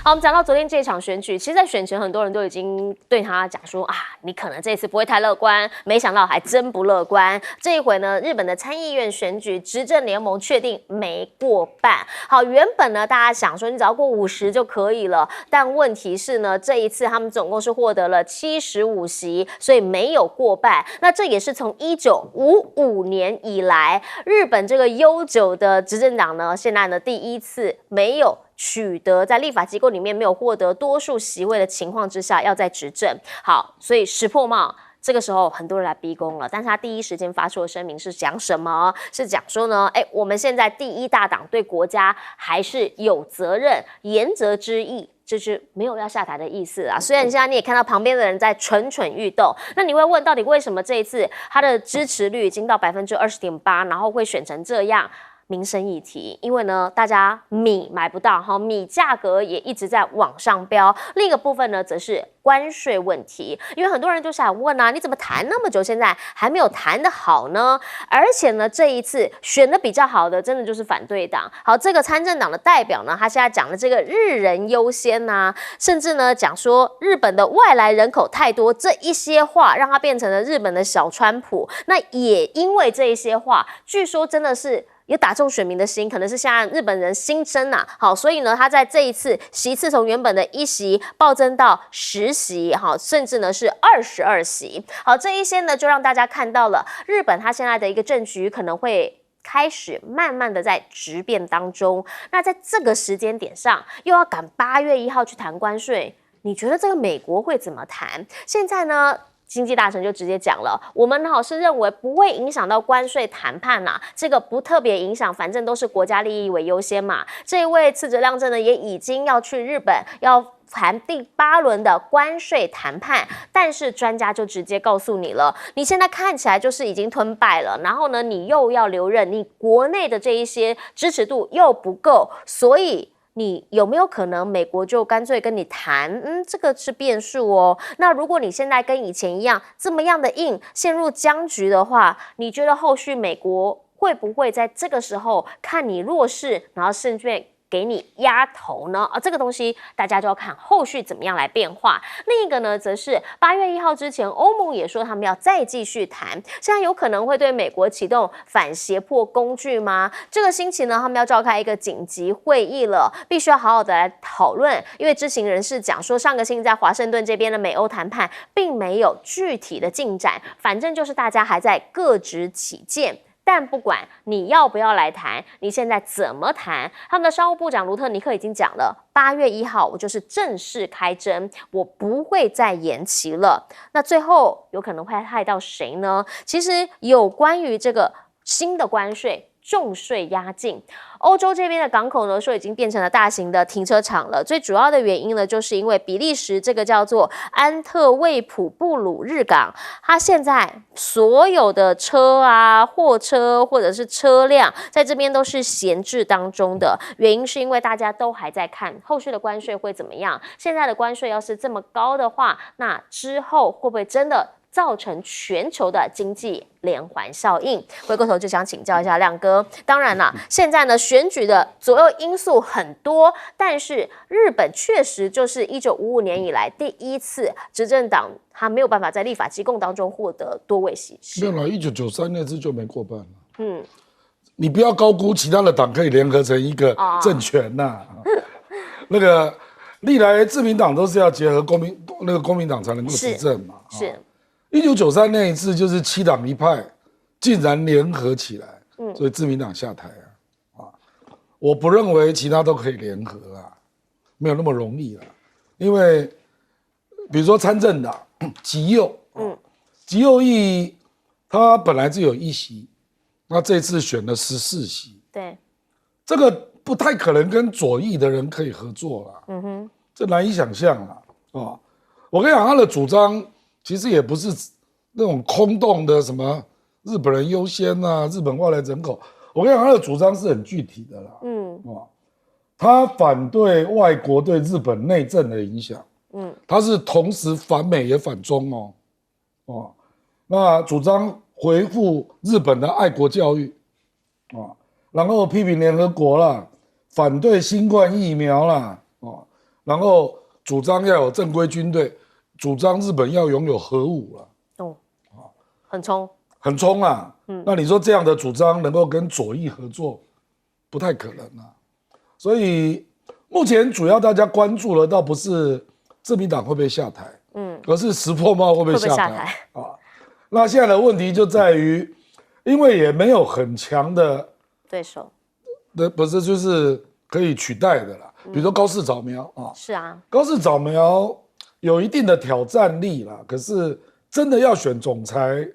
好，我们讲到昨天这场选举，其实，在选前很多人都已经对他讲说啊，你可能这次不会太乐观，没想到还真不乐观。这一回呢，日本的参议院选举，执政联盟确定没过半。好，原本呢，大家想说你只要过50就可以了，但问题是呢，这一次他们总共是获得了75席，所以没有过半。那这也是从1955年以来，日本这个悠久的执政党呢，现在呢第一次没有取得在立法机构里面没有获得多数席位的情况之下，要再执政。好，所以石破茂这个时候很多人来逼宫了，但是他第一时间发出的声明是讲什么？是讲说呢，我们现在第一大党对国家还是有责任，言则之意。就是没有要下台的意思啊。虽然现在你也看到旁边的人在蠢蠢欲动，那你会问，到底为什么这一次他的支持率已经到20.8%，然后会选成这样？民生议题，因为呢，大家米买不到，米价格也一直在往上飙。另一个部分呢，则是关税问题，因为很多人就想问啊，你怎么谈那么久，现在还没有谈得好呢？而且呢，这一次选的比较好的，真的就是反对党。好，这个参政党的代表呢，他现在讲的这个日人优先啊，甚至呢讲说日本的外来人口太多，这一些话让他变成了日本的小川普。那也因为这一些话，据说真的是也打中选民的心，可能是现在日本人心声啊。好，所以呢，他在这一次席次从原本的1席暴增到10席，好，甚至呢是22席。好，这一些呢就让大家看到了日本他现在的一个政局可能会开始慢慢的在质变当中。那在这个时间点上，又要赶8月1号去谈关税，你觉得这个美国会怎么谈？现在呢？经济大臣就直接讲了，我们是认为不会影响到关税谈判啦，这个不特别影响，反正都是国家利益为优先嘛。这一位次泽亮正呢，也已经要去日本，要谈第8轮的关税谈判，但是专家就直接告诉你了，你现在看起来就是已经吞败了，然后呢，你又要留任，你国内的这一些支持度又不够，所以你有没有可能美国就干脆跟你谈？这个是变数哦。那如果你现在跟以前一样这么样的硬，陷入僵局的话，你觉得后续美国会不会在这个时候看你弱势，然后甚至给你压头呢？这个东西大家就要看后续怎么样来变化。另一个呢，则是8月1号之前，欧盟也说他们要再继续谈，现在有可能会对美国启动反胁迫工具吗？这个星期呢，他们要召开一个紧急会议了，必须要好好的来讨论。因为知情人士讲说，上个星期在华盛顿这边的美欧谈判并没有具体的进展，反正就是大家还在各执己见。但不管你要不要来谈，你现在怎么谈？他们的商务部长卢特尼克已经讲了，8月1号我就是正式开征，我不会再延期了。那最后有可能会害到谁呢？其实有关于这个新的关税。重税压境，欧洲这边的港口呢说已经变成了大型的停车场了。最主要的原因呢，就是因为比利时这个叫做安特卫普布鲁日港，它现在所有的车啊、货车或者是车辆在这边都是闲置当中的。原因是因为大家都还在看后续的关税会怎么样。现在的关税要是这么高的话，那之后会不会真的造成全球的经济连环效应？回过头就想请教一下亮哥。当然啦，现在呢选举的左右因素很多，但是日本确实就是1955年以来第一次执政党他没有办法在立法机构当中获得多位席次。没有了，1993那次就没过半了。你不要高估其他的党可以联合成一个政权呐。那个历来自民党都是要结合公民党才能够执政嘛。是。1993那一次就是7党1派竟然联合起来，所以自民党下台啊。我不认为其他都可以联合啊，没有那么容易啊。因为比如说参政党极右，极右翼他本来就有1席，那这次选了14席，对，这个不太可能跟左翼的人可以合作了，这难以想象了。我跟你讲，他的主张其实也不是那种空洞的什么日本人优先啊，日本外来人口。我跟你讲，他的主张是很具体的啦。他反对外国对日本内政的影响。他是同时反美也反中哦。那主张回复日本的爱国教育然后批评联合国啦，反对新冠疫苗啦然后主张要有正规军队，主张日本要拥有核武了。很冲，很冲啊！那你说这样的主张能够跟左翼合作，不太可能啊。所以目前主要大家关注的倒不是自民党会不会下台，而是石破茂会不会下台啊？那现在的问题就在于，因为也没有很强的对手，不是就是可以取代的啦。比如说高市早苗啊，是啊，高市早苗有一定的挑战力啦，可是真的要选总裁，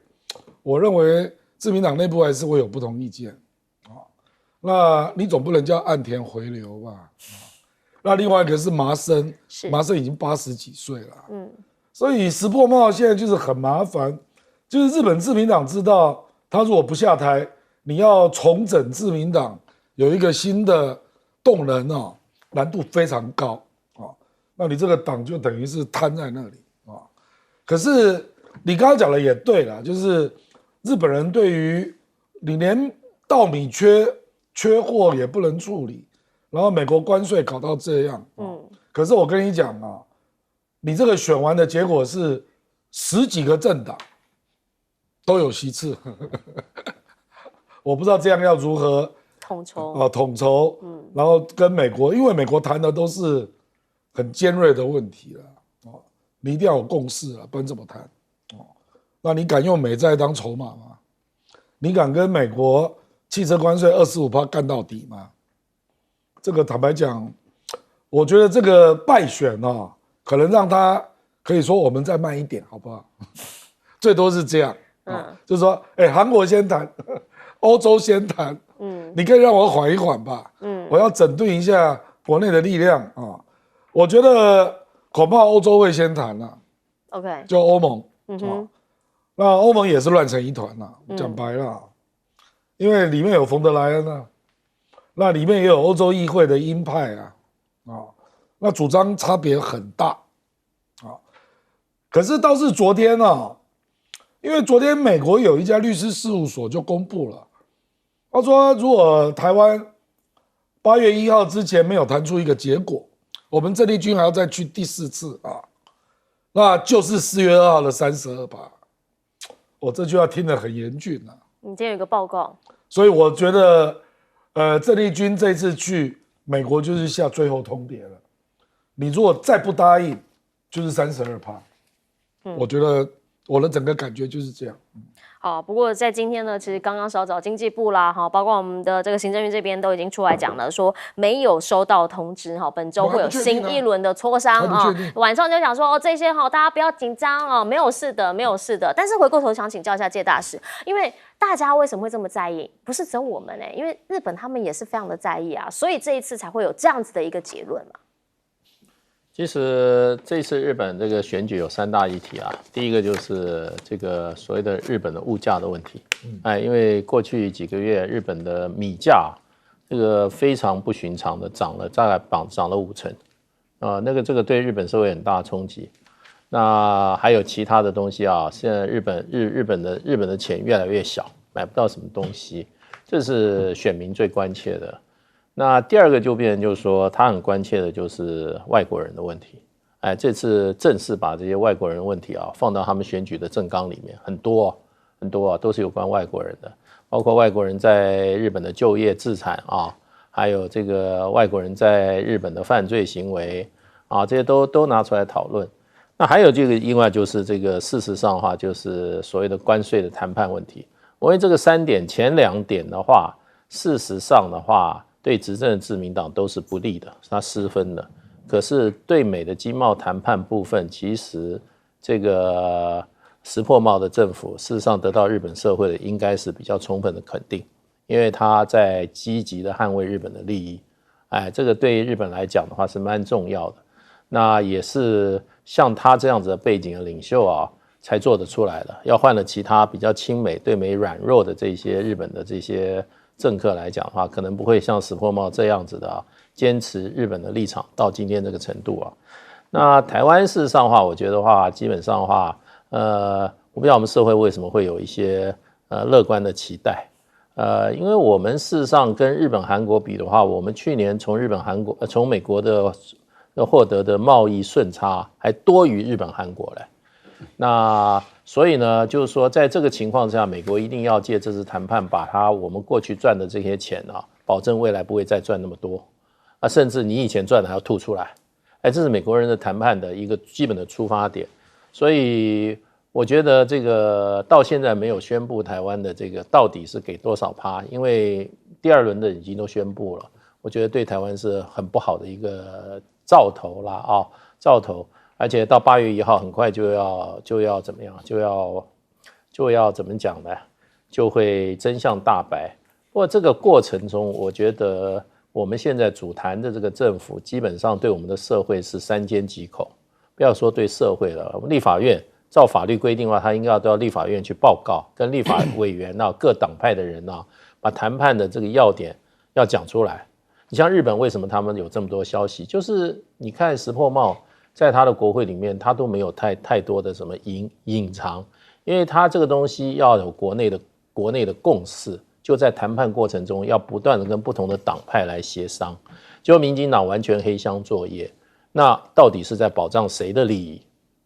我认为自民党内部还是会有不同意见啊。那你总不能叫岸田回流吧？那另外一个是麻生，麻生已经80几岁了，所以石破茂现在就是很麻烦，就是日本自民党知道他如果不下台，你要重整自民党有一个新的动能啊，难度非常高啊。那你这个党就等于是瘫在那里啊。可是你刚刚讲的也对了，就是日本人对于你连稻米缺货也不能处理，然后美国关税搞到这样，可是我跟你讲啊，你这个选完的结果是10几个政党都有席次，我不知道这样要如何统筹，然后跟美国，因为美国谈的都是很尖锐的问题了，你一定要有共识啊，不然怎么谈？那你敢用美债当筹码吗？你敢跟美国汽车关税25%干到底吗？这个坦白讲，我觉得这个败选啊，可能让他可以说我们再慢一点，好不好？最多是这样，就是说，韩国先谈，欧洲先谈，你可以让我缓一缓吧，我要整顿一下国内的力量啊。我觉得恐怕欧洲会先谈了 ，OK， 就欧盟，那欧盟也是乱成一团啦，讲白了，因为里面有冯德莱恩啊，那里面也有欧洲议会的鹰派啊，那主张差别很大啊。可是倒是昨天啊，因为昨天美国有一家律师事务所就公布了，他说如果台湾8月1号之前没有谈出一个结果，我们郑丽君还要再去第4次啊，那就是4月2号的32%。我这句话听得很严峻啊。你今天有一个报告，所以我觉得，郑丽君这次去美国就是下最后通牒了。你如果再不答应，就是32%。我觉得我的整个感觉就是这样。好，不过在今天呢，其实刚刚稍早经济部啦，包括我们的这个行政院这边都已经出来讲了，说没有收到通知，本周会有新一轮的磋商啊。晚上就讲说这些大家不要紧张没有事的，没有事的。但是回过头想请教一下介大使，因为大家为什么会这么在意？不是只有我们因为日本他们也是非常的在意啊，所以这一次才会有这样子的一个结论嘛。其实这次日本这个选举有3大议题啊，第一个就是这个所谓的日本的物价的问题，因为过去几个月日本的米价这个非常不寻常的涨了，大概涨了50%，这个对日本社会很大的冲击。那还有其他的东西啊，现在日本的钱越来越小，买不到什么东西，这是选民最关切的。那第二个就变成就是说，他很关切的就是外国人的问题。这次正式把这些外国人的问题啊放到他们选举的政纲里面，很多都是有关外国人的，包括外国人在日本的就业自产啊，还有这个外国人在日本的犯罪行为啊，这些都拿出来讨论。那还有这个另外就是这个事实上的话，就是所谓的关税的谈判问题。我认为这个3点前2点的话，事实上的话，对执政的自民党都是不利的，它失分的。可是对美的经贸谈判部分，其实这个石破茂的政府事实上得到日本社会的应该是比较充分的肯定，因为他在积极的捍卫日本的利益。这个对于日本来讲的话是蛮重要的。那也是像他这样子的背景的领袖啊，才做得出来的。要换了其他比较亲美、对美软弱的这些日本的这些政客来讲的话，可能不会像石破茂这样子的坚持日本的立场到今天这个程度啊。那台湾事实上的话，我觉得话基本上的话，我不知道我们社会为什么会有一些乐观的期待，因为我们事实上跟日本、韩国比的话，我们去年从美国的获得的贸易顺差还多于日本、韩国嘞。那所以呢，就是说，在这个情况之下，美国一定要借这次谈判，把我们过去赚的这些钱啊，保证未来不会再赚那么多。甚至你以前赚的还要吐出来。这是美国人的谈判的一个基本的出发点。所以我觉得这个到现在没有宣布台湾的这个到底是给多少趴，因为第2轮的已经都宣布了，我觉得对台湾是很不好的一个兆头啦啊，兆头。而且到8月1号很快就要怎么样，就要怎么讲呢？就会真相大白。不过这个过程中，我觉得我们现在主谈的这个政府，基本上对我们的社会是三缄其口。不要说对社会了，我们立法院照法律规定的话，他应该到立法院去报告，跟立法委员啊、各党派的人啊，把谈判的这个要点要讲出来。你像日本，为什么他们有这么多消息？就是你看石破茂在他的国会里面，他都没有太多的什么隐藏，因为他这个东西要有国内的共识，就在谈判过程中要不断的跟不同的党派来协商。结果民进党完全黑箱作业，那到底是在保障谁的利益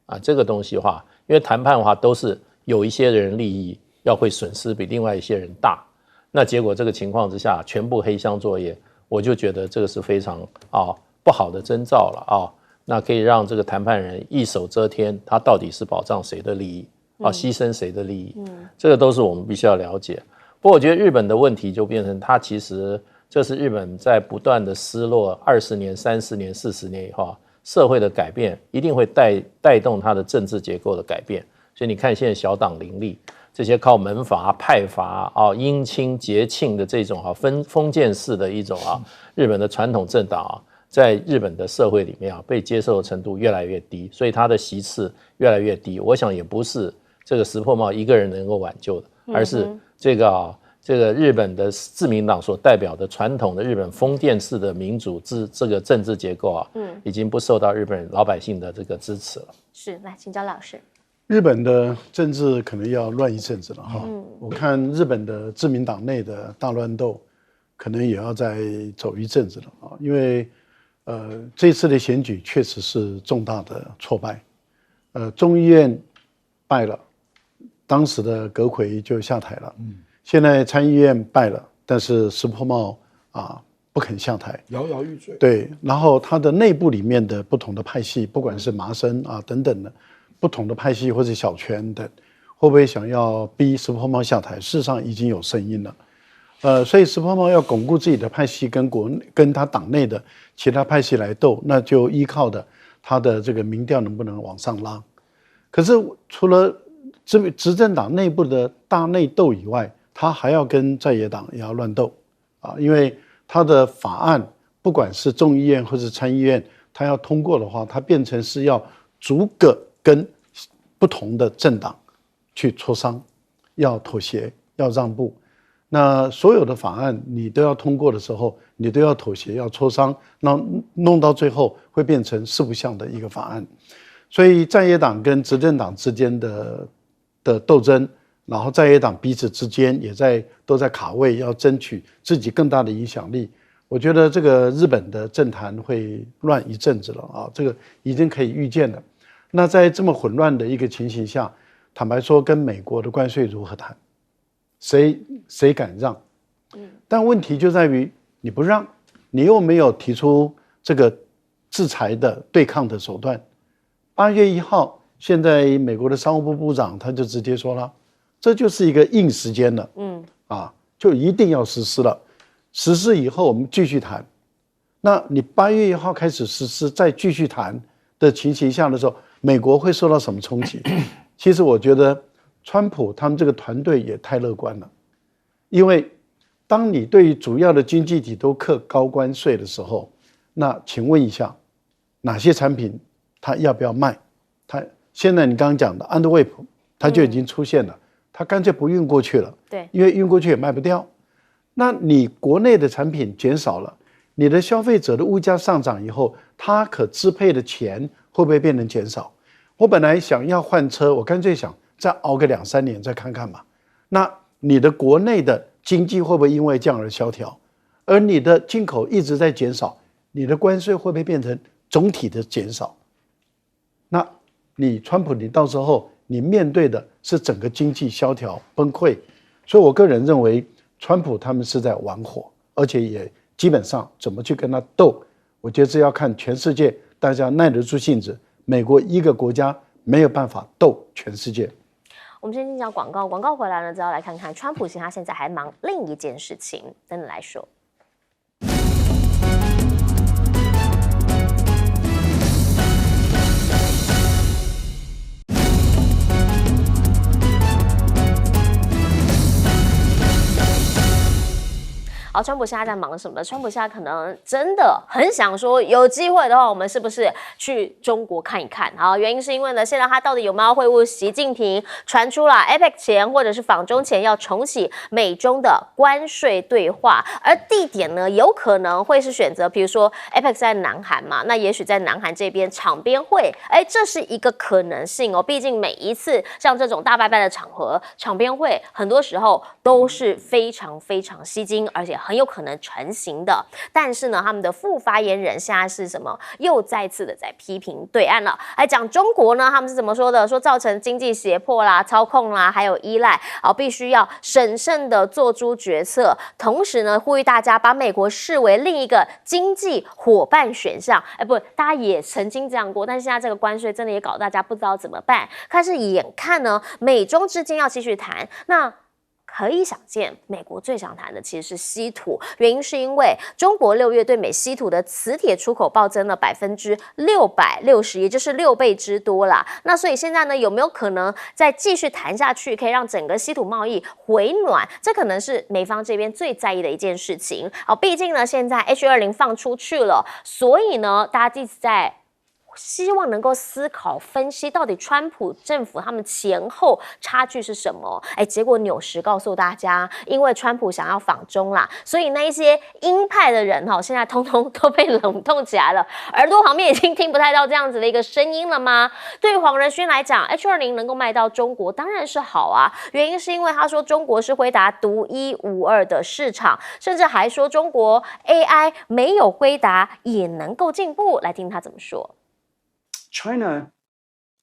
啊？这个东西的话，因为谈判的话都是有一些人利益要会损失比另外一些人大，那结果这个情况之下全部黑箱作业，我就觉得这个是非常不好的征兆了啊。那可以让这个谈判人一手遮天，他到底是保障谁的利益牺牲谁的利益，这个都是我们必须要了解。不过我觉得日本的问题就变成，它其实这是日本在不断的失落20年、30年、40年以后社会的改变一定会带动它的政治结构的改变。所以你看现在小党林立，这些靠门阀、派阀姻亲结亲的这种封建式的一种日本的传统政党在日本的社会里面被接受的程度越来越低，所以他的席次越来越低。我想也不是这个石破茂一个人能够挽救的，而是这个日本的自民党所代表的传统的日本封建式的民主这个政治结构已经不受到日本老百姓的这个支持了。是，来请教老师。日本的政治可能要乱一阵子了我看日本的自民党内的大乱斗，可能也要再走一阵子了因为这次的选举确实是重大的挫败，众议院败了，当时的阁揆就下台了，现在参议院败了，但是石破茂不肯下台，摇摇欲坠。对，然后他的内部里面的不同的派系，不管是麻生等等的不同的派系或者小泉等，会不会想要逼石破茂下台？事实上已经有声音了。所以石破茂要巩固自己的派系跟他党内的其他派系来斗，那就依靠的他的这个民调能不能往上拉。可是除了执政党内部的大内斗以外，他还要跟在野党也要乱斗因为他的法案不管是众议院或是参议院，他要通过的话，他变成是要逐个跟不同的政党去磋商，要妥协，要让步。那所有的法案你都要通过的时候，你都要妥协，要磋商，那弄到最后会变成四不像的一个法案。所以在野党跟执政党之间的斗争，然后在野党彼此之间也都在卡位，要争取自己更大的影响力。我觉得这个日本的政坛会乱一阵子了这个已经可以预见了。那在这么混乱的一个情形下，坦白说，跟美国的关税如何谈？谁敢让？但问题就在于你不让，你又没有提出这个制裁的对抗的手段。8月1号，现在美国的商务部部长他就直接说了，这就是一个硬时间了，就一定要实施了。实施以后我们继续谈。那你8月1号开始实施，再继续谈的情形下的时候，美国会受到什么冲击？其实我觉得川普他们这个团队也太乐观了，因为当你对于主要的经济体都课高关税的时候，那请问一下，哪些产品他要不要卖？他现在你刚刚讲的 underweight 它就已经出现了，他干脆不运过去了，对，因为运过去也卖不掉。那你国内的产品减少了，你的消费者的物价上涨以后，他可支配的钱会不会变成减少？我本来想要换车，我干脆想再熬个2-3年再看看嘛。那你的国内的经济会不会因为这样而萧条？而你的进口一直在减少，你的关税会不会变成总体的减少。那你川普，你到时候你面对的是整个经济萧条崩溃，所以我个人认为，川普他们是在玩火，而且也基本上怎么去跟他斗，我觉得这要看全世界大家耐得住性子。美国一个国家没有办法斗全世界。我们先进讲广告，广告回来呢，就要来看看川普其实他现在还忙另一件事情，等等来说。好，川普现在在忙什么？川普现在可能真的很想说，有机会的话，我们是不是去中国看一看？好，原因是因为呢，现在他到底有没有会晤习近平？传出了 APEC 前或者是访中前要重启美中的关税对话，而地点呢，有可能会是选择，比如说 APEC 在南韩嘛，那也许在南韩这边场边会，这是一个可能性哦。毕竟每一次像这种大拜拜的场合，场边会很多时候都是非常非常吸睛，而且很有可能成型的。但是呢，他们的副发言人现在是什么？又再次的在批评对岸了。还讲中国呢，他们是怎么说的？说造成经济胁迫啦、操控啦，还有依赖，必须要审慎的做出决策。同时呢，呼吁大家把美国视为另一个经济伙伴选项。不，大家也曾经这样过，但是现在这个关税真的也搞大家不知道怎么办。但是眼看呢，美中之间要继续谈，那可以想见，美国最想谈的其实是稀土，原因是因为中国6月对美稀土的磁铁出口暴增了660%，也就是6倍之多啦。那所以现在呢，有没有可能再继续谈下去，可以让整个稀土贸易回暖？这可能是美方这边最在意的一件事情。毕竟呢，现在 H20放出去了，所以呢，大家一直在希望能够思考分析到底川普政府他们前后差距是什么。结果纽时告诉大家，因为川普想要访中啦，所以那一些鹰派的人现在通通都被冷冻起来了，耳朵旁边已经听不太到这样子的一个声音了吗？对于黄仁勋来讲， H20能够卖到中国当然是好啊，原因是因为他说中国是辉达独一无二的市场，甚至还说中国 AI 没有辉达也能够进步。来听他怎么说。China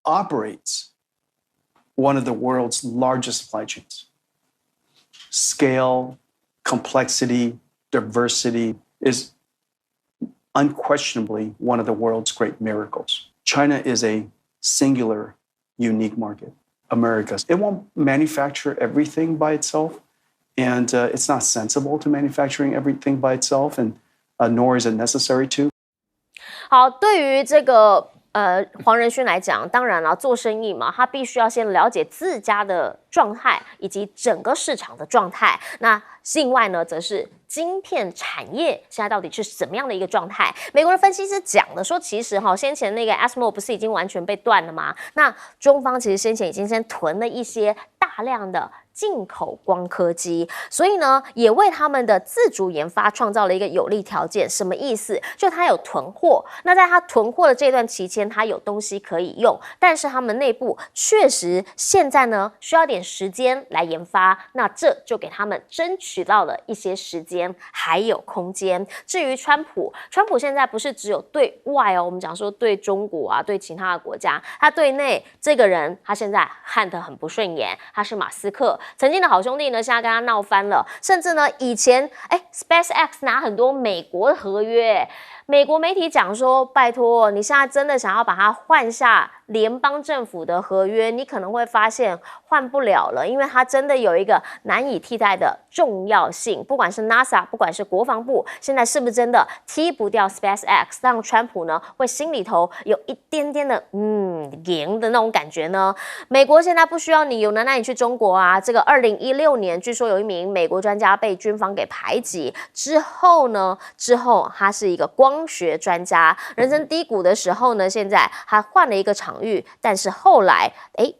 operates one of the world's largest supply chains. Scale, complexity, diversity is unquestionably one of the world's great miracles. China is a singular, unique market. America, it won't manufacture everything by itself, and it's not sensible to manufacturing everything by itself, and nor is it necessary to. 好，对于这个黄仁勋来讲，当然了，做生意嘛，他必须要先了解自家的状态以及整个市场的状态。那另外呢，则是晶片产业现在到底是怎么样的一个状态？美国的分析师讲的说，其实先前那个 ASML 不是已经完全被断了吗？那中方其实先前已经先囤了一些大量的进口光刻机，所以呢，也为他们的自主研发创造了一个有利条件。什么意思？就他有囤货，那在他囤货的这段期间，他有东西可以用，但是他们内部确实现在呢需要点时间来研发，那这就给他们争取到了一些时间还有空间。至于川普现在不是只有对外我们讲说对中国啊，对其他的国家，他对内这个人他现在看得很不顺眼，他是马斯克。曾经的好兄弟呢，现在跟他闹翻了，甚至呢，以前SpaceX 拿很多美国的合约，美国媒体讲说，拜托，你现在真的想要把它换下联邦政府的合约，你可能会发现换不了了，因为它真的有一个难以替代的重要性。不管是 NASA， 不管是国防部，现在是不是真的踢不掉 SpaceX， 让川普呢会心里头有一点点的赢的那种感觉呢？美国现在不需要你，有能耐你去中国啊！这个2016年，据说有一名美国专家被军方给排挤之后他是一个光学专家，人生低谷的时候呢，现在他换了一个场域，但是后来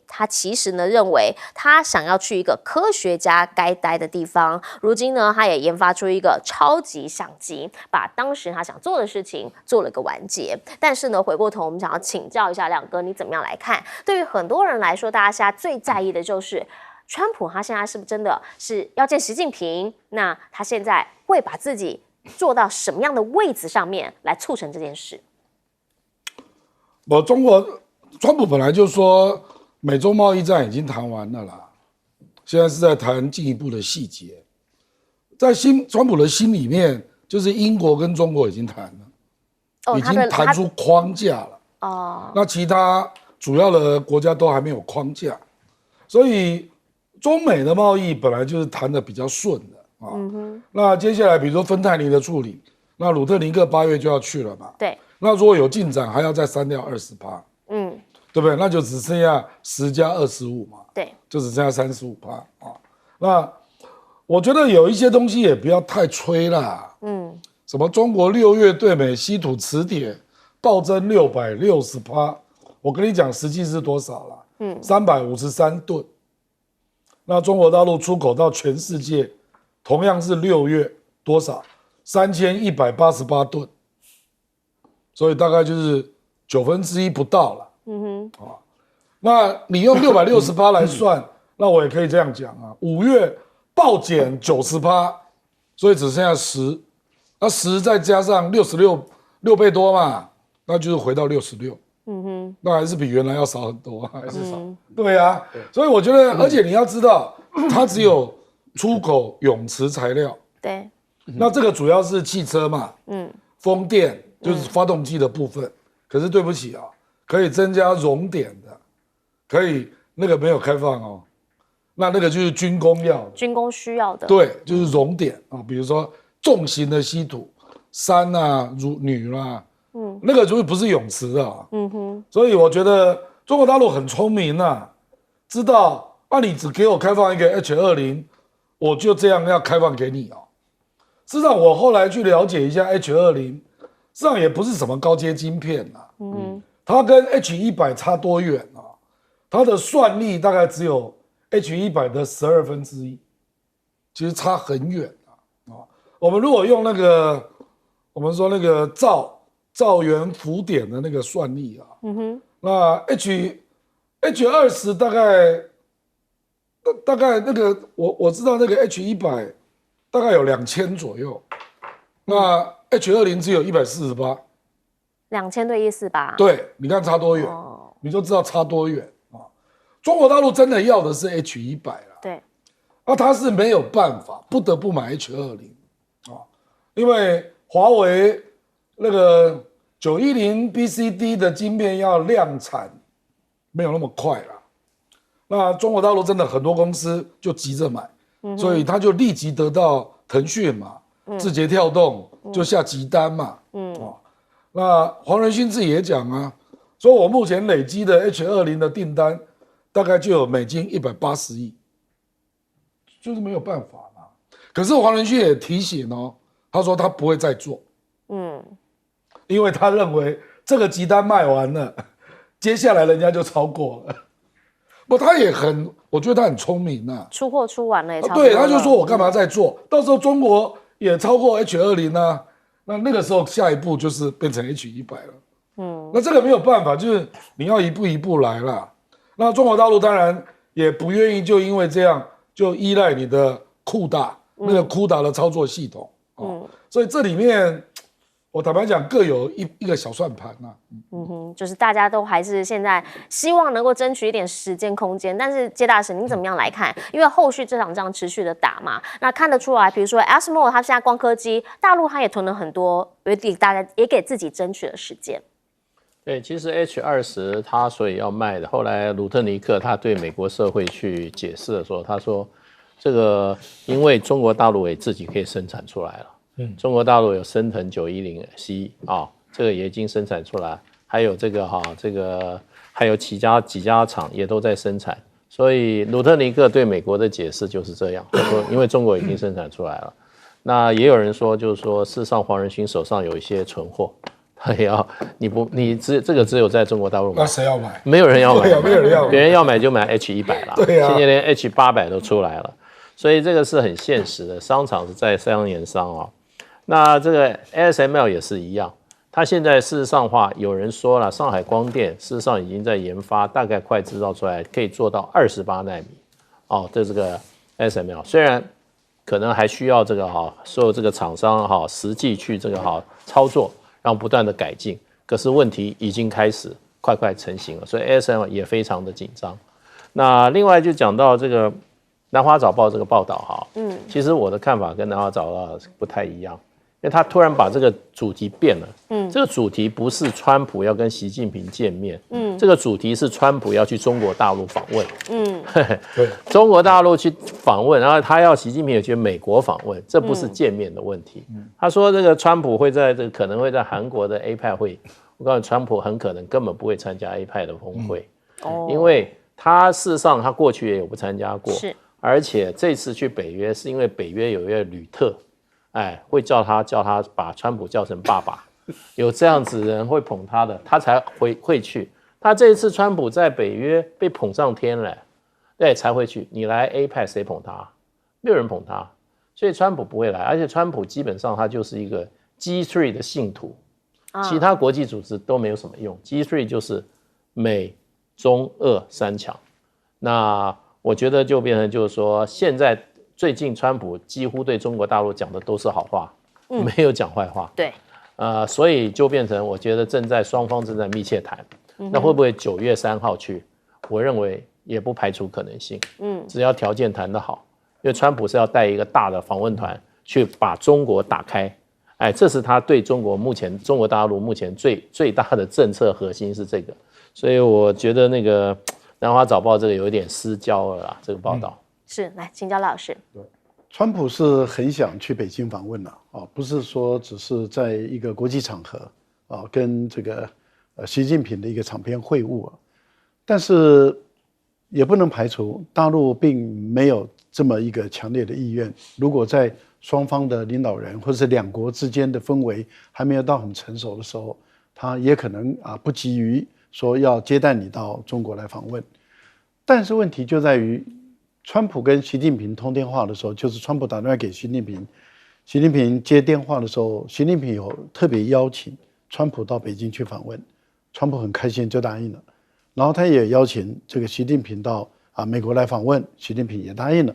他其实呢认为他想要去一个科学家该待的地方。如今呢，他也研发出一个超级相机，把当时他想做的事情做了个完结。但是呢，回过头我们想要请教一下亮哥，你怎么样来看？对于很多人来说，大家现在最在意的就是川普他现在是不是真的是要见习近平？那他现在会把自己做到什么样的位置上面来促成这件事？川普本来就说美中贸易战已经谈完了啦，现在是在谈进一步的细节。在川普的心里面，就是英国跟中国已经谈了，已经谈出框架了。哦，那其他主要的国家都还没有框架，所以中美的贸易本来就是谈得比较顺的啊。那接下来比如说芬太尼的处理，那鲁特尼克8月就要去了嘛。对。那如果有进展，还要再删掉20%，对不对？那就只剩下10+25嘛。对，就只剩下35%啊。那我觉得有一些东西也不要太吹啦。什么中国6月对美稀土磁铁暴增660%，我跟你讲实际是多少啦？353吨。那中国大陆出口到全世界，同样是6月多少？3188吨。所以大概就是1/9不到了。那你用660%来算，那我也可以这样讲啊。5月暴减90%，所以只剩下10，那10再加上66，6倍多嘛，那就是回到66。那还是比原来要少很多，还是少。对啊，所以我觉得，而且你要知道，它只有出口永磁材料。对。那这个主要是汽车嘛，风电。就是发动机的部分，可是对不起啊，可以增加熔点的，可以那个没有开放哦，那个就是军工要的，军工需要的，对，就是熔点啊，比如说重型的稀土，铵啊、铝啦，那个就是不是永磁的啊，所以我觉得中国大陆很聪明啊，知道你只给我开放一个 H20，我就这样要开放给你哦。事实上，我后来去了解一下 H20。实际上也不是什么高阶晶片啊，它跟 H100差多远啊？它的算力大概只有 H100的1/12，其实差很远啊。我们如果用那个，我们说那个兆元浮点的那个算力啊，那 H20大概那个我知道那个 H100大概有2000左右，那H20只有148，2000对148，对，你看差多远，你就知道差多远啊。中国大陆真的要的是 H100啦，对，那他是没有办法，不得不买 H20啊，因为华为那个910 BCD 的晶片要量产，没有那么快啦。那中国大陆真的很多公司就急着买，所以他就立即得到腾讯嘛。字节跳动就下急单嘛，那黄仁勋自己也讲啊，说我目前累积的 H20的订单大概就有美金180亿，就是没有办法嘛。可是黄仁勋也提醒哦，他说他不会再做，因为他认为这个急单卖完了，接下来人家就超过了。不，他也我觉得他很聪明啊，出货出完了也差不多了，对，他就说我干嘛再做，到时候中国也超过 H20啊，那个时候下一步就是变成 H100了。那这个没有办法，就是你要一步一步来啦。那中国大陆当然也不愿意就因为这样就依赖你的CUDA，那个CUDA的操作系统。所以这里面我坦白讲各有一个小算盘啊。就是大家都还是现在希望能够争取一点时间空间，但是接大使您怎么样来看？因为后续这场仗持续的打嘛，那看得出来，比如说 ASML 它现在光刻机，大陆它也囤了很多，大家也给自己争取了时间。对，其实 H20它所以要卖的，后来鲁特尼克他对美国社会去解释的时候，他说这个因为中国大陆也自己可以生产出来了，中国大陆有升腾910C 啊，这个也已经生产出来。还有这个还有几家厂也都在生产，所以鲁特尼克对美国的解释就是这样，说因为中国已经生产出来了。那也有人说，就是说，事实上黄仁勋手上有一些存货，他也要这个只有在中国大陆买，那谁要买？没有人要买，没有人要买，别人要买就买 H100啦，对啊，现在连 H800都出来了，所以这个是很现实的，商场是在商言商啊。那这个 ASML 也是一样。它现在事实上话，有人说了，上海光电事实上已经在研发，大概快制造出来，可以做到28奈米，的这个 ASML， 虽然可能还需要这个所有这个厂商实际去这个操作，让不断的改进，可是问题已经开始快成型了，所以 ASM 也非常的紧张。那另外就讲到这个南华早报这个报道哈，其实我的看法跟南华早报不太一样，因为他突然把这个主题变了，这个主题不是川普要跟习近平见面，这个主题是川普要去中国大陆访问，对，中国大陆去访问，然后他要习近平也去美国访问，这不是见面的问题。他说这个川普会在这个可能会在韩国的 APEC 会，我告诉你，川普很可能根本不会参加 APEC 的峰会，因为他事实上他过去也有不参加过，是，而且这次去北约是因为北约有一位吕特，会叫他把川普叫成爸爸，有这样子人会捧他的，他才会去。他这一次川普在北约被捧上天了，对，才会去。你来 APEC 谁捧他？没有人捧他，所以川普不会来。而且川普基本上他就是一个 G3 的信徒，其他国际组织都没有什么用。G3 就是美、中、俄三强。那我觉得就变成就是说，现在最近川普几乎对中国大陆讲的都是好话，没有讲坏话。对，所以就变成我觉得双方正在密切谈。那会不会9月3号去？我认为也不排除可能性。只要条件谈得好，因为川普是要带一个大的访问团去把中国打开。这是他对中国大陆目前最大的政策核心是这个。所以我觉得那个南华早报这个有一点失焦了啦，这个报道。是，来请教老师。对，川普是很想去北京访问的不是说只是在一个国际场合跟这个习近平的一个场边会晤但是也不能排除大陆并没有这么一个强烈的意愿。如果在双方的领导人或者是两国之间的氛围还没有到很成熟的时候，他也可能不急于说要接待你到中国来访问。但是问题就在于，川普跟习近平通电话的时候，就是川普打电话给习近平，习近平接电话的时候，习近平有特别邀请川普到北京去访问，川普很开心就答应了。然后他也邀请这个习近平到美国来访问，习近平也答应了。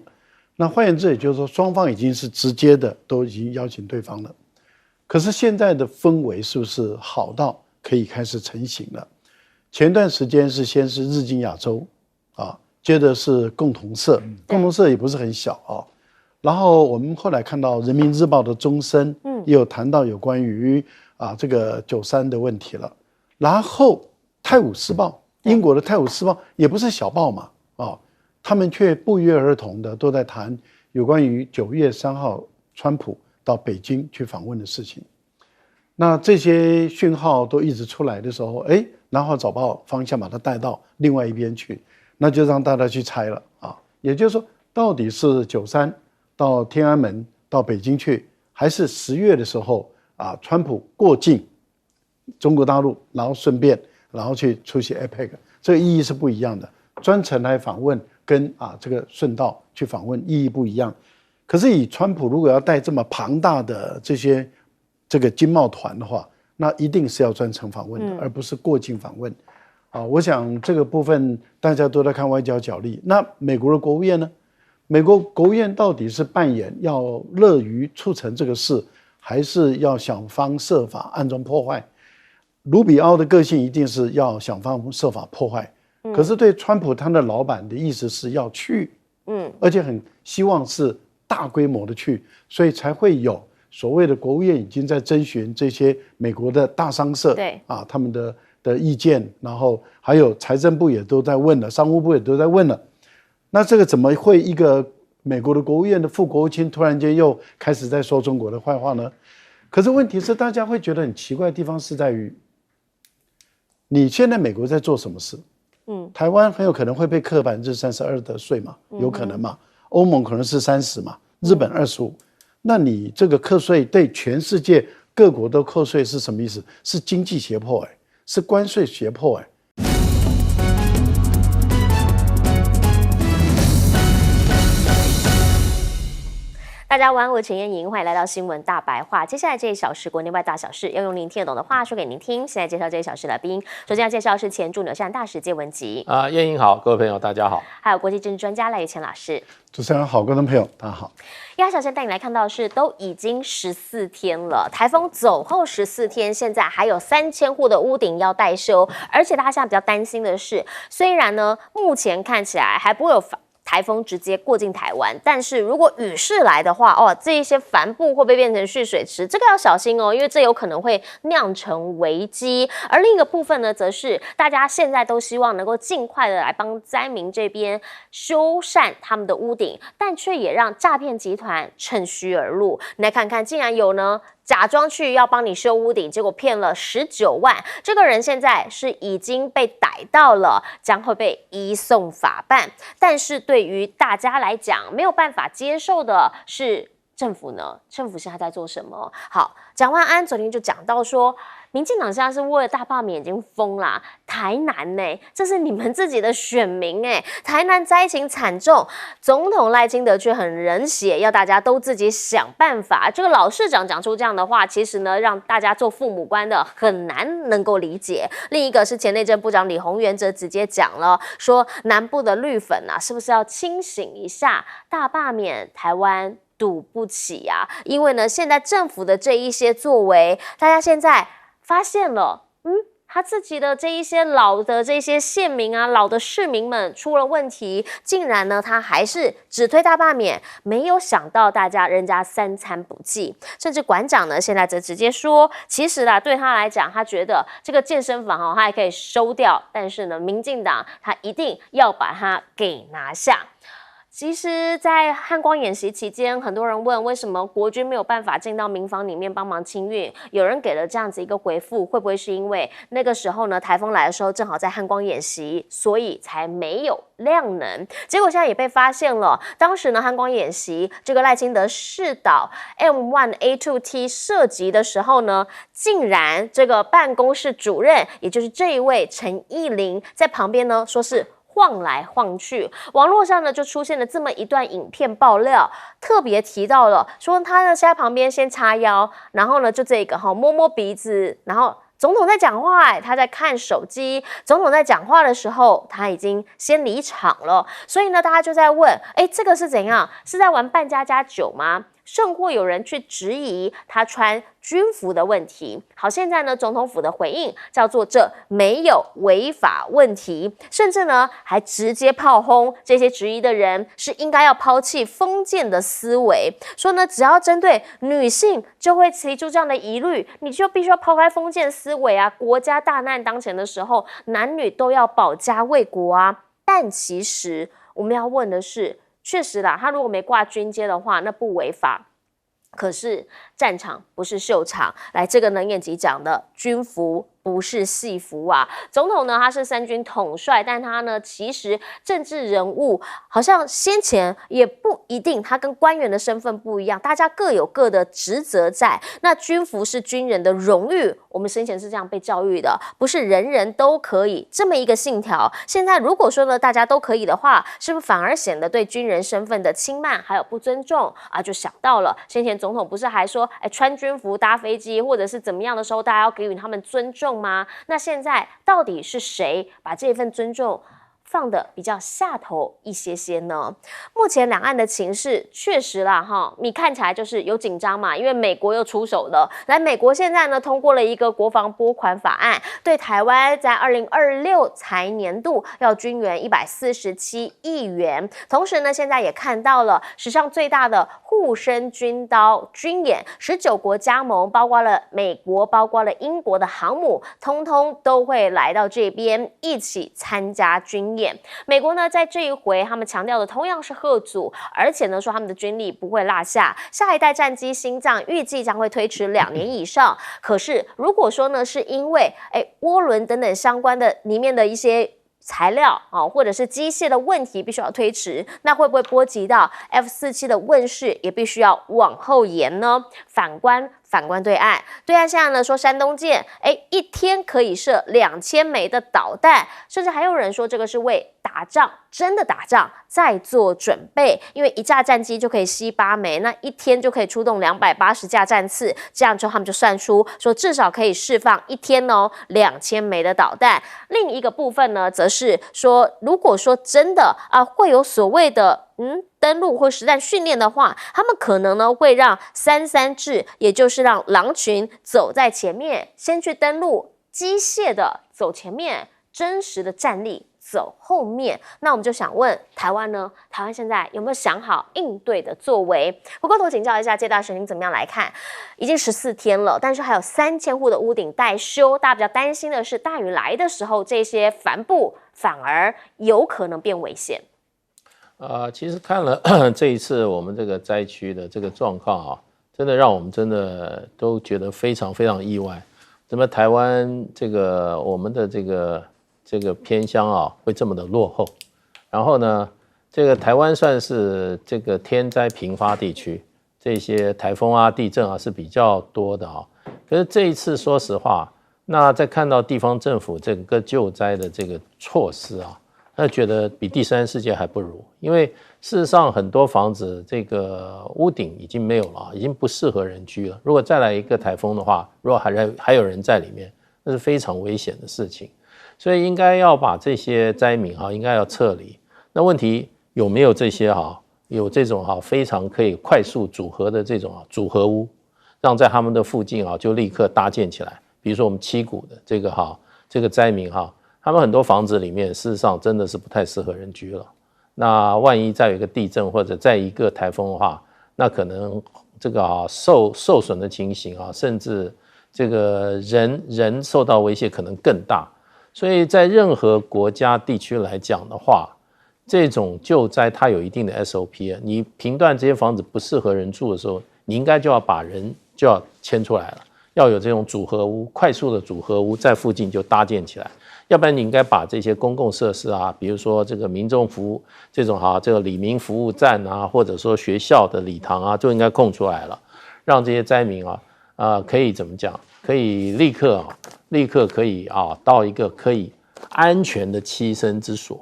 那换言之，也就是说双方已经是直接的都已经邀请对方了。可是现在的氛围是不是好到可以开始成型了？前段时间先是日经亚洲接着是共同社，共同社也不是很小然后我们后来看到人民日报的钟声也有谈到有关于这个93的问题了。然后泰晤士报，英国的泰晤士报也不是小报嘛他们却不约而同的都在谈有关于9月3号川普到北京去访问的事情。那这些讯号都一直出来的时候，南华早报方向把它带到另外一边去，那就让大家去猜了也就是说，到底是93到天安门到北京去，还是10月的时候川普过境中国大陆，然后顺便去出席 APEC， 这个意义是不一样的。专程来访问跟这个顺道去访问意义不一样。可是以川普如果要带这么庞大的这个经贸团的话，那一定是要专程访问的，而不是过境访问我想这个部分大家都在看外交角力。那美国的国务院呢？美国国务院到底是扮演要乐于促成这个事，还是要想方设法暗中破坏？卢比奥的个性一定是要想方设法破坏，可是对川普他的老板的意思是要去，而且很希望是大规模的去，所以才会有所谓的国务院已经在征询这些美国的大商社，他们的意见，然后还有财政部也都在问了，商务部也都在问了。那这个怎么会一个美国的国务院的副国务卿突然间又开始在说中国的坏话呢？可是问题是大家会觉得很奇怪的地方是在于，你现在美国在做什么事？台湾很有可能会被课32%的税嘛，有可能嘛？欧盟可能是30%嘛，日本25%。那你这个课税对全世界各国都课税是什么意思？是经济胁迫是关税胁迫大大家晚安，我是陈燕莹，欢迎来到新闻大白话。接下来这一小时国内外大小事，要用您听得懂的话说给您听。现在介绍这一小时来宾，首先要介绍是前驻纽西兰大使谢文吉燕莹好，各位朋友大家好，还有国际政治专家赖宇乾老师。主持人好，观众朋友大家好。亚小先带你来看到的是，都已经14天了，台风走后14天，现在还有3000户的屋顶要待修，而且大家现在比较担心的是，虽然呢目前看起来还不会有台风直接过境台湾，但是如果雨势来的话，这一些帆布会不会变成蓄水池？这个要小心哦，因为这有可能会酿成危机。而另一个部分呢，则是大家现在都希望能够尽快的来帮灾民这边修缮他们的屋顶，但却也让诈骗集团趁虚而入。你来看看，竟然有呢假装去要帮你修屋顶，结果骗了19万。这个人现在是已经被逮到了，将会被移送法办。但是对于大家来讲，没有办法接受的是政府呢？政府现在在做什么？好，蒋万安昨天就讲到说，民进党现在是为了大罢免已经疯啦。台南呢，这是你们自己的选民哎，台南灾情惨重，总统赖清德却很冷血，要大家都自己想办法。这个老市长讲出这样的话，其实呢，让大家做父母官的很难能够理解。另一个是前内政部长李鸿源则直接讲了，说南部的绿粉啊，是不是要清醒一下？大罢免台湾赌不起啊！因为呢，现在政府的这一些作为，大家现在发现了，他自己的这一些老的这些县民啊，老的市民们出了问题，竟然呢，他还是只推大罢免，没有想到人家3餐不继，甚至馆长呢，现在则直接说，其实啦，对他来讲，他觉得这个健身房他还可以收掉，但是呢，民进党他一定要把它给拿下。其实，在汉光演习期间，很多人问为什么国军没有办法进到民房里面帮忙清运，有人给了这样子一个回复，会不会是因为那个时候呢，台风来的时候正好在汉光演习，所以才没有量能？结果现在也被发现了，当时呢汉光演习这个赖清德试导 M1A2T 射击的时候呢，竟然这个办公室主任，也就是这一位陈义霖，在旁边呢说是晃来晃去，网络上呢就出现了这么一段影片爆料，特别提到了说他呢在旁边先叉腰，然后呢就这个摸摸鼻子，然后总统在讲话，他在看手机，总统在讲话的时候他已经先离场了，所以呢大家就在问，这个是怎样？是在玩扮家家酒吗？甚或有人去质疑他穿军服的问题。好，现在呢，总统府的回应叫做这没有违法问题，甚至呢还直接炮轰这些质疑的人是应该要抛弃封建的思维，说呢只要针对女性就会提出这样的疑虑，你就必须要抛开封建思维啊！国家大难当前的时候，男女都要保家卫国啊！但其实我们要问的是，确实啦，他如果没挂军阶的话，那不违法。可是战场不是秀场，来这个能源局讲的军服不是戏服啊。总统呢，他是3军统帅，但他呢，其实政治人物好像先前也不一定，他跟官员的身份不一样，大家各有各的职责在。那军服是军人的荣誉，我们先前是这样被教育的，不是人人都可以这么一个信条。现在如果说呢，大家都可以的话，是不是反而显得对军人身份的轻慢还有不尊重啊？就想到了先前总统不是还说，穿军服搭飞机或者是怎么样的时候，大家要给予他们尊重吗？那现在到底是谁把这份尊重放的比较下头一些呢？目前两岸的情势确实啦你看起来就是有紧张嘛，因为美国又出手了。来，美国现在呢通过了一个国防拨款法案，对台湾在2026财年度要军援147亿元。同时呢，现在也看到了史上最大的护身军刀军演，19国加盟，包括了美国，包括了英国的航母，通通都会来到这边一起参加军演。美国呢，在这一回他们强调的同样是贺阻，而且呢说他们的军力不会落下，下一代战机心脏预计将会推迟2年以上。可是如果说呢是因为涡轮等等相关的里面的一些材料或者是机械的问题必须要推迟，那会不会波及到 F-47的问世也必须要往后延呢？反观反观对岸，对岸现在呢说山东舰，一天可以射2000枚的导弹，甚至还有人说这个是为打仗，真的打仗在做准备，因为一架战机就可以吸8枚，那一天就可以出动280架战次，这样之后他们就算出说至少可以释放一天2000枚的导弹。另一个部分呢，则是说，如果说真的会有所谓的登陆或实战训练的话，他们可能呢会让3-3制，也就是让狼群走在前面，先去登陆，机械的走前面，真实的战力走后面。那我们就想问台湾呢？台湾现在有没有想好应对的作为？回过头请教一下介大使，您怎么样来看？已经14天了，但是还有3000户的屋顶待修，大家比较担心的是，大雨来的时候，这些帆布反而有可能变危险。其实看了这一次我们这个灾区的这个状况啊，真的让我们真的都觉得非常非常意外。怎么台湾我们的这个偏乡啊会这么的落后？然后呢，台湾算是这个天灾频发地区，这些台风啊、地震啊是比较多的啊。可是这一次说实话，那在看到地方政府整个救灾的这个措施啊，那觉得比第三世界还不如，因为事实上很多房子这个屋顶已经没有了，已经不适合人居了。如果再来一个台风的话，如果还有人在里面，那是非常危险的事情。所以应该要把这些灾民应该要撤离。那问题有没有这些有这种非常可以快速组合的这种组合屋，让在他们的附近就立刻搭建起来。比如说我们七股的这个灾民他们很多房子里面事实上真的是不太适合人居了。那万一再有一个地震或者再一个台风的话，那可能这个受损的情形甚至这个人受到威胁可能更大。所以在任何国家地区来讲的话，这种救灾它有一定的 SOP 你评断这些房子不适合人住的时候，你应该就要把人就要迁出来了，要有这种组合屋，快速的组合屋在附近就搭建起来。要不然你应该把这些公共设施比如说这个民众服务这种这个里民服务站或者说学校的礼堂就应该空出来了，让这些灾民可以怎么讲？可以立刻可以到一个可以安全的栖身之所。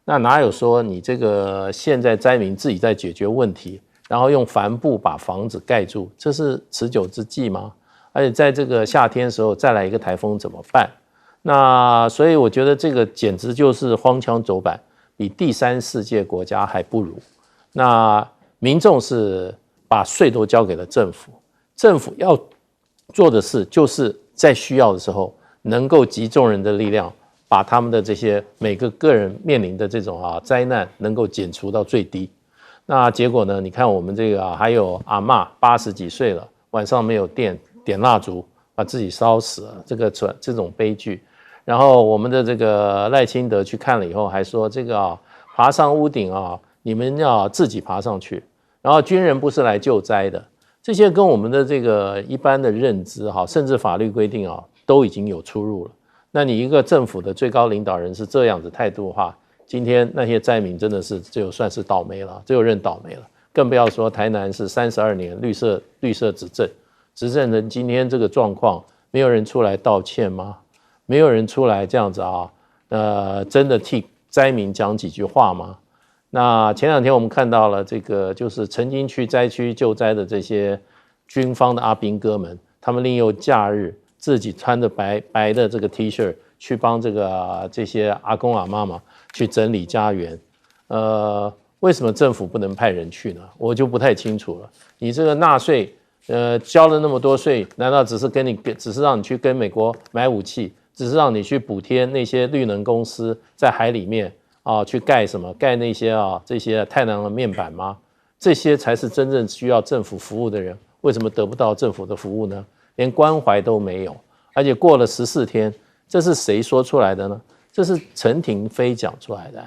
那哪有说你这个现在灾民自己在解决问题，然后用帆布把房子盖住，这是持久之计吗？而且在这个夏天的时候再来一个台风怎么办？那所以我觉得这个简直就是荒腔走板，比第三世界国家还不如。那民众是把税都交给了政府，政府要做的事就是在需要的时候能够集众人的力量，把他们的这些每个个人面临的这种灾难能够减除到最低。那结果呢，你看我们这个还有阿嬷80几岁了，晚上没有电，点蜡烛把自己烧死了，这种悲剧。然后我们的这个赖清德去看了以后还说，这个爬上屋顶你们要自己爬上去，然后军人不是来救灾的。这些跟我们的这个一般的认知甚至法律规定都已经有出入了。那你一个政府的最高领导人是这样子态度的话，今天那些灾民真的是只有算是倒霉了，只有认倒霉了。更不要说台南是32年绿色执政人今天这个状况，没有人出来道歉吗？没有人出来这样子真的替灾民讲几句话吗？那前2天我们看到了这个，就是曾经去灾区救灾的这些军方的阿兵哥们，他们利用假日自己穿着白的这个 T 恤去帮这些阿公阿妈去整理家园。为什么政府不能派人去呢？我就不太清楚了。你这个纳税交了那么多税，难道只是让你去跟美国买武器，只是让你去补贴那些绿能公司在海里面去盖那些这些太阳能面板吗？这些才是真正需要政府服务的人，为什么得不到政府的服务呢？连关怀都没有，而且过了14天，这是谁说出来的呢？这是陈亭妃讲出来的。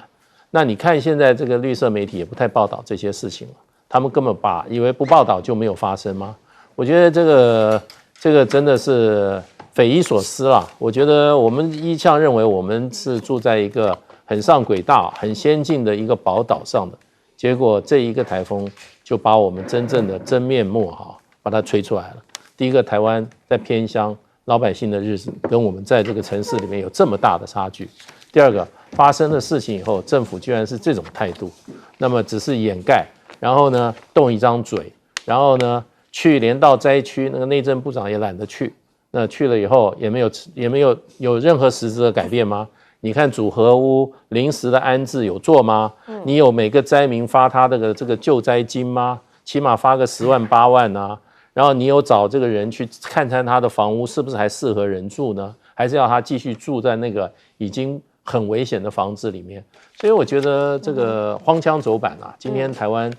那你看现在这个绿色媒体也不太报道这些事情了，他们根本以为不报道就没有发生吗？我觉得这个真的是匪夷所思啦。我觉得我们一向认为我们是住在一个很上轨道、很先进的一个宝岛上的，结果这一个台风就把我们真正的真面目把它吹出来了。第一个，台湾在偏乡，老百姓的日子跟我们在这个城市里面有这么大的差距。第二个，发生了事情以后，政府居然是这种态度，那么只是掩盖，然后呢动一张嘴，然后呢连到灾区，那个内政部长也懒得去，那去了以后也没有任何实质的改变吗？你看组合屋临时的安置有做吗？你有每个灾民发他的这个救灾金吗？起码发个10万8万啊。然后你有找这个人去看看他的房屋是不是还适合人住呢？还是要他继续住在那个已经很危险的房子里面？所以我觉得这个荒腔走板啊，今天台湾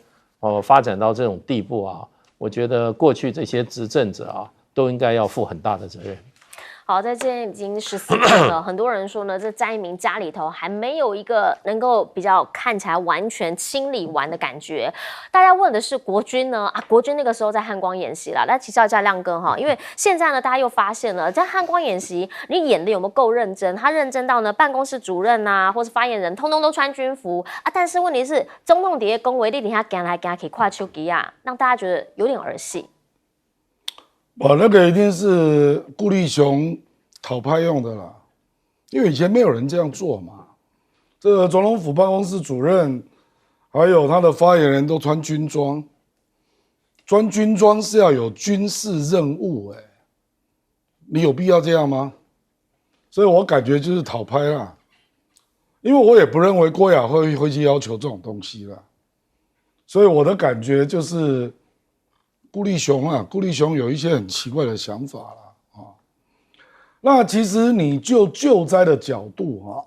发展到这种地步啊，我觉得过去这些执政者啊，都应该要负很大的责任。好，在今天已经14天了，很多人说呢，这灾民家里头还没有一个能够比较看起来完全清理完的感觉。大家问的是国军呢？国军那个时候在汉光演习啦。那请教一下亮哥哈，因为现在呢，大家又发现了，在汉光演习，你演的有没有够认真？他认真到呢，办公室主任啊，或是发言人，通通都穿军服啊。但是问题是，总统底下恭维，你底下行来行去跨手机啊，让大家觉得有点儿戏。那个一定是顾立雄讨拍用的啦，因为以前没有人这样做嘛。这个总统府办公室主任，还有他的发言人都穿军装，穿军装是要有军事任务，你有必要这样吗？所以我感觉就是讨拍啦，因为我也不认为郭雅慧会去要求这种东西啦，所以我的感觉就是。顾立雄有一些很奇怪的想法啦，那其实你就救灾的角度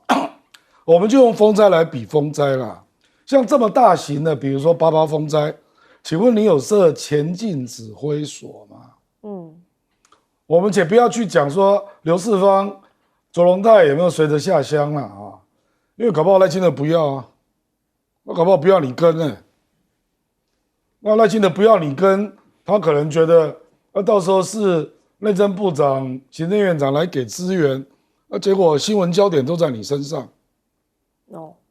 我们就用风灾来比风灾啦。像这么大型的，比如说88风灾，请问你有设前进指挥所吗？我们且不要去讲说刘世芳、卓荣泰有没有随着下乡啦因为搞不好赖清德不要啊，那搞不好不要你跟那赖清德不要你跟。他可能觉得，到时候是内政部长、行政院长来给资源，结果新闻焦点都在你身上，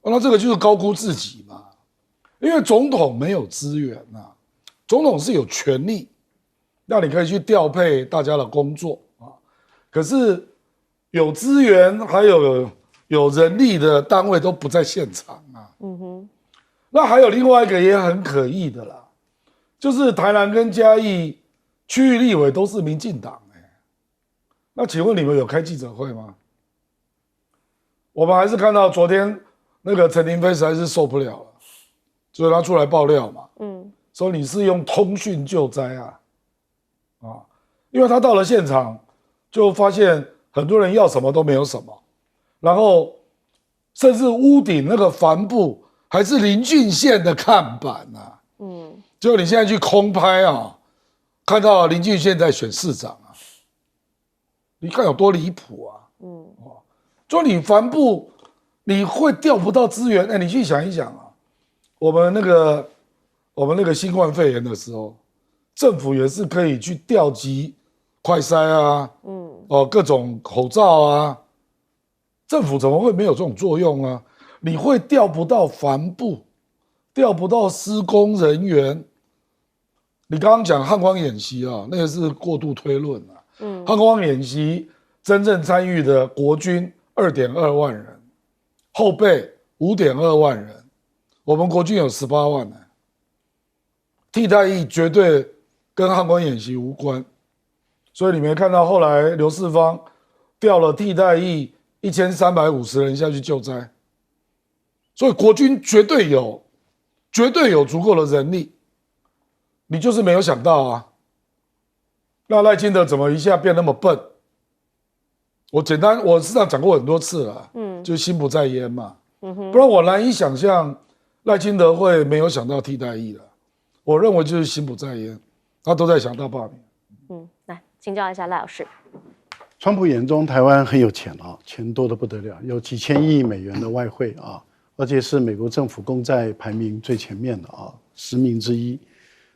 那这个就是高估自己嘛。因为总统没有资源总统是有权力，让你可以去调配大家的工作可是有资源还有人力的单位都不在现场那还有另外一个也很可疑的啦。就是台南跟嘉义区域立委都是民进党那请问你们有开记者会吗？我们还是看到昨天那个陈林飞实在是受不了了，所以他出来爆料嘛，说你是用通讯救灾因为他到了现场就发现很多人要什么都没有什么，然后甚至屋顶那个帆布还是林俊宪的看板结果你现在去空拍看到林俊宪在选市长你看有多离谱就你帆布你会调不到资源，你去想一想我们那个新冠肺炎的时候，政府也是可以去调集快筛各种口罩政府怎么会没有这种作用你会调不到帆布，调不到施工人员。你刚刚讲汉光演习那个是过度推论汉光演习真正参与的国军2.2万人，后备5.2万人，我们国军有18万替代役绝对跟汉光演习无关，所以你没看到后来刘世芳调了替代役1350人下去救灾，所以国军绝对有足够的人力。你就是没有想到那赖清德怎么一下变那么笨？我事实上讲过很多次了，就是心不在焉嘛，不然我难以想象赖清德会没有想到替代役了。我认为就是心不在焉，他都在想到罢免。来请教一下赖老师。川普眼中台湾很有钱钱多得不得了，有几千亿美元的外汇而且是美国政府公债排名最前面的10名之一。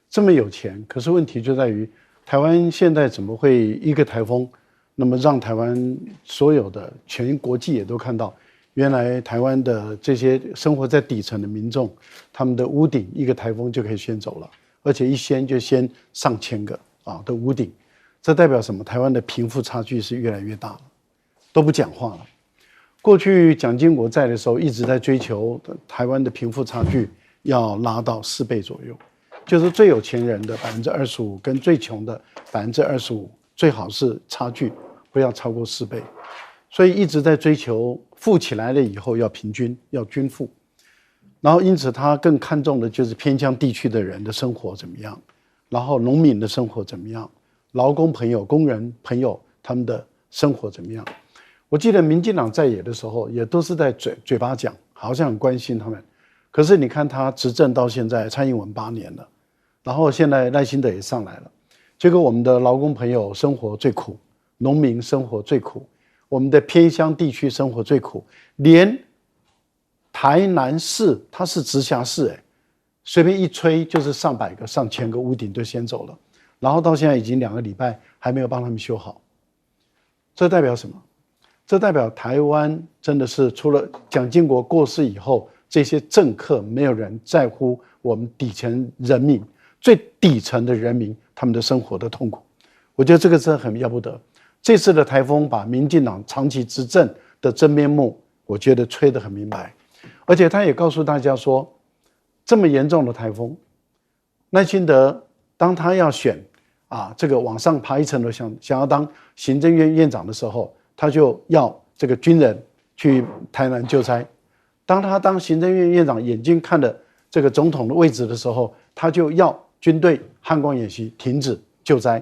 这么有钱，可是问题就在于台湾现在怎么会一个台风，那么让台湾所有的全国际也都看到，原来台湾的这些生活在底层的民众，他们的屋顶一个台风就可以掀走了，而且一掀就掀上千个的屋顶，这代表什么？台湾的贫富差距是越来越大了，都不讲话了。过去蒋经国在的时候，一直在追求台湾的贫富差距要拉到4倍左右，就是最有钱人的25%跟最穷的25%，最好是差距不要超过4倍。所以一直在追求富起来了以后要平均，要均富。然后因此他更看重的就是偏乡地区的人的生活怎么样，然后农民的生活怎么样，劳工朋友、工人朋友他们的生活怎么样。我记得民进党在野的时候，也都是在嘴巴讲，好像很关心他们。可是你看他执政到现在，蔡英文8年了，然后现在赖清德也上来了，结果我们的劳工朋友生活最苦，农民生活最苦，我们的偏乡地区生活最苦，连台南市它是直辖市，随便一吹就是上百个、上千个屋顶都先走了，然后到现在已经2个礼拜还没有帮他们修好。这代表什么？这代表台湾真的是除了蒋经国过世以后，这些政客没有人在乎我们底层人民，最底层的人民他们的生活的痛苦。我觉得这个真的很要不得。这次的台风把民进党长期执政的真面目，我觉得吹得很明白。而且他也告诉大家说，这么严重的台风，赖清德当他要选这个往上爬一层楼，想要当行政院院长的时候，他就要这个军人去台南救灾。当他当行政院院长，眼睛看着这个总统的位置的时候，他就要军队汉光演习停止救灾。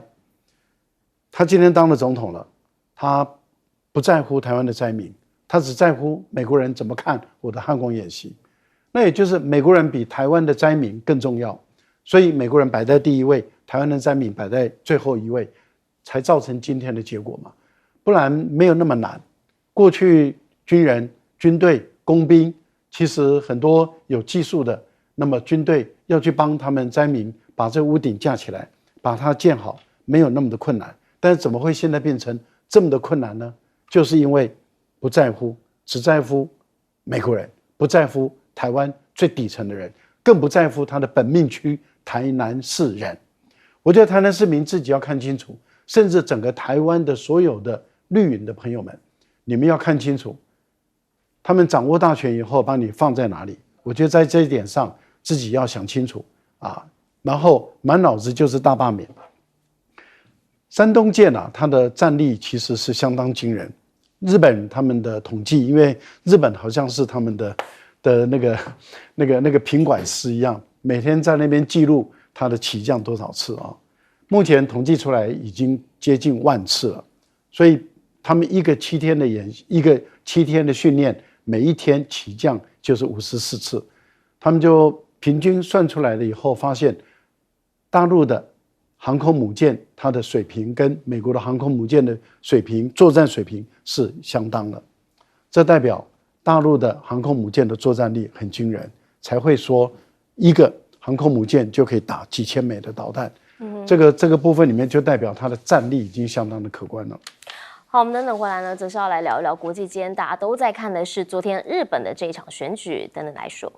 他今天当了总统了，他不在乎台湾的灾民，他只在乎美国人怎么看我的汉光演习。那也就是美国人比台湾的灾民更重要，所以美国人摆在第一位，台湾的灾民摆在最后一位，才造成今天的结果嘛。不然没有那么难。过去军人、军队、工兵，其实很多有技术的，那么军队要去帮他们灾民把这屋顶架起来，把它建好，没有那么的困难。但是怎么会现在变成这么的困难呢？就是因为不在乎，只在乎美国人，不在乎台湾最底层的人，更不在乎他的本命区台南市人。我觉得台南市民自己要看清楚，甚至整个台湾的所有的绿营的朋友们，你们要看清楚，他们掌握大权以后把你放在哪里。我觉得在这一点上自己要想清楚然后满脑子就是大罢免。山东舰它的战力其实是相当惊人。日本他们的统计，因为日本好像是他们的那个品管师一样，每天在那边记录它的起降多少次目前统计出来已经接近1万次了。所以他们一个7天的训练，每一天起降就是54次。他们就平均算出来了以后，发现大陆的航空母舰它的水平跟美国的航空母舰的水平，作战水平是相当的。这代表大陆的航空母舰的作战力很惊人，才会说一个航空母舰就可以打几千枚的导弹。这个部分里面就代表它的战力已经相当的可观了。好，我们等等回来呢，则是要来聊一聊国际间大家都在看的是昨天日本的这一场选举，等等来说。